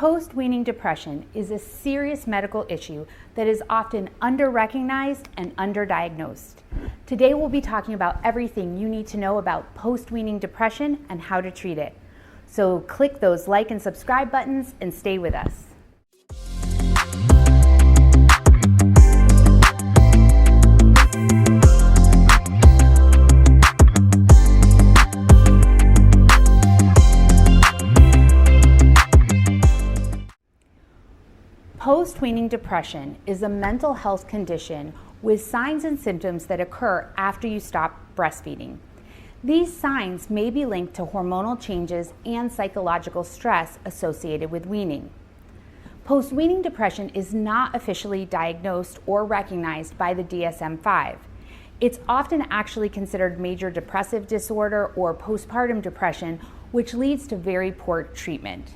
Post-weaning depression is a serious medical issue that is often under-recognized and underdiagnosed. Today we'll be talking about everything you need to know about post-weaning depression and how to treat it. So click those like and subscribe buttons and stay with us. Post-weaning depression is a mental health condition with signs and symptoms that occur after you stop breastfeeding. These signs may be linked to hormonal changes and psychological stress associated with weaning. Post-weaning depression is not officially diagnosed or recognized by the DSM-5. It's often actually considered major depressive disorder or postpartum depression, which leads to very poor treatment.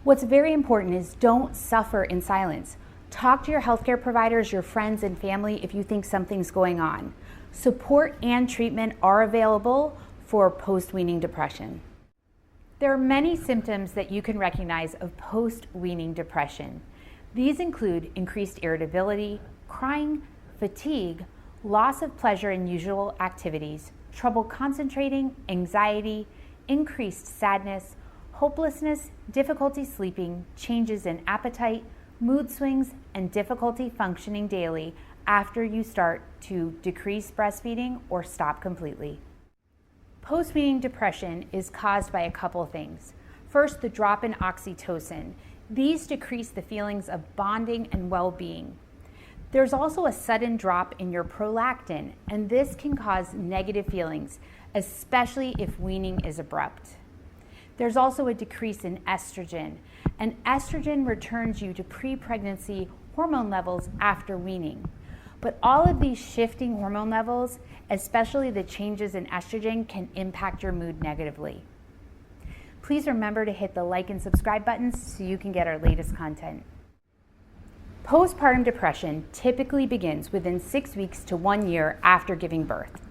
What's very important is don't suffer in silence. Talk to your healthcare providers, your friends and family if you think something's going on. Support and treatment are available for post-weaning depression. There are many symptoms that you can recognize of post-weaning depression. These include increased irritability, crying, fatigue, loss of pleasure in usual activities, trouble concentrating, anxiety, increased sadness, hopelessness, difficulty sleeping, changes in appetite, mood swings, and difficulty functioning daily after you start to decrease breastfeeding or stop completely. Post-weaning depression is caused by a couple things. First, the drop in oxytocin. These decrease the feelings of bonding and well-being. There's also a sudden drop in your prolactin, and this can cause negative feelings, especially if weaning is abrupt. There's also a decrease in estrogen, and estrogen returns you to pre-pregnancy hormone levels after weaning. But all of these shifting hormone levels, especially the changes in estrogen, can impact your mood negatively. Please remember to hit the like and subscribe buttons so you can get our latest content. Postpartum depression typically begins within 6 weeks to 1 year after giving birth.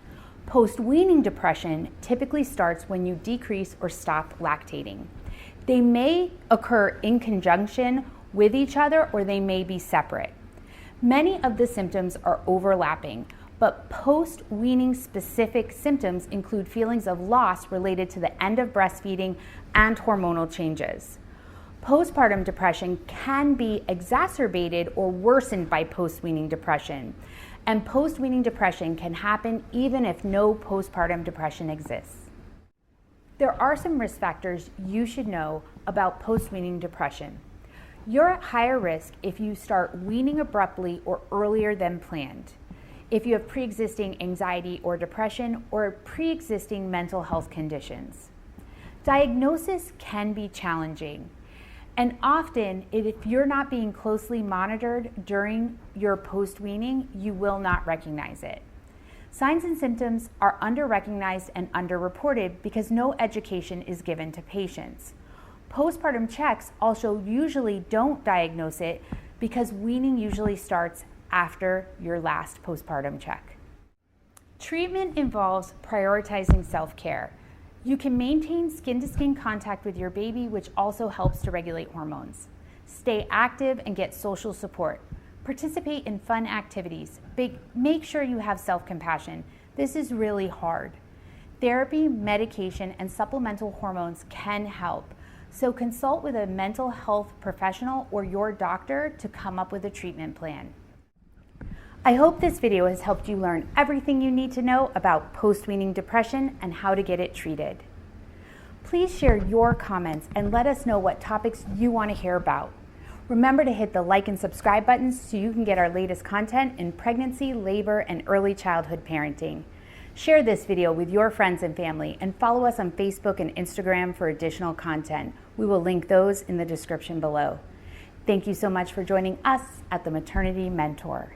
Post-weaning depression typically starts when you decrease or stop lactating. They may occur in conjunction with each other or they may be separate. Many of the symptoms are overlapping, but post-weaning specific symptoms include feelings of loss related to the end of breastfeeding and hormonal changes. Postpartum depression can be exacerbated or worsened by post-weaning depression. And post-weaning depression can happen even if no postpartum depression exists. There are some risk factors you should know about post-weaning depression. You're at higher risk if you start weaning abruptly or earlier than planned, if you have pre-existing anxiety or depression, or pre-existing mental health conditions. Diagnosis can be challenging. And often, if you're not being closely monitored during your post-weaning, you will not recognize it. Signs and symptoms are under-recognized and under-reported because no education is given to patients. Postpartum checks also usually don't diagnose it because weaning usually starts after your last postpartum check. Treatment involves prioritizing self-care. You can maintain skin-to-skin contact with your baby, which also helps to regulate hormones. Stay active and get social support. Participate in fun activities. Make sure you have self-compassion. This is really hard. Therapy, medication, and supplemental hormones can help. So consult with a mental health professional or your doctor to come up with a treatment plan. I hope this video has helped you learn everything you need to know about post-weaning depression and how to get it treated. Please share your comments and let us know what topics you want to hear about. Remember to hit the like and subscribe buttons so you can get our latest content in pregnancy, labor, and early childhood parenting. Share this video with your friends and family and follow us on Facebook and Instagram for additional content. We will link those in the description below. Thank you so much for joining us at the Maternity Mentor.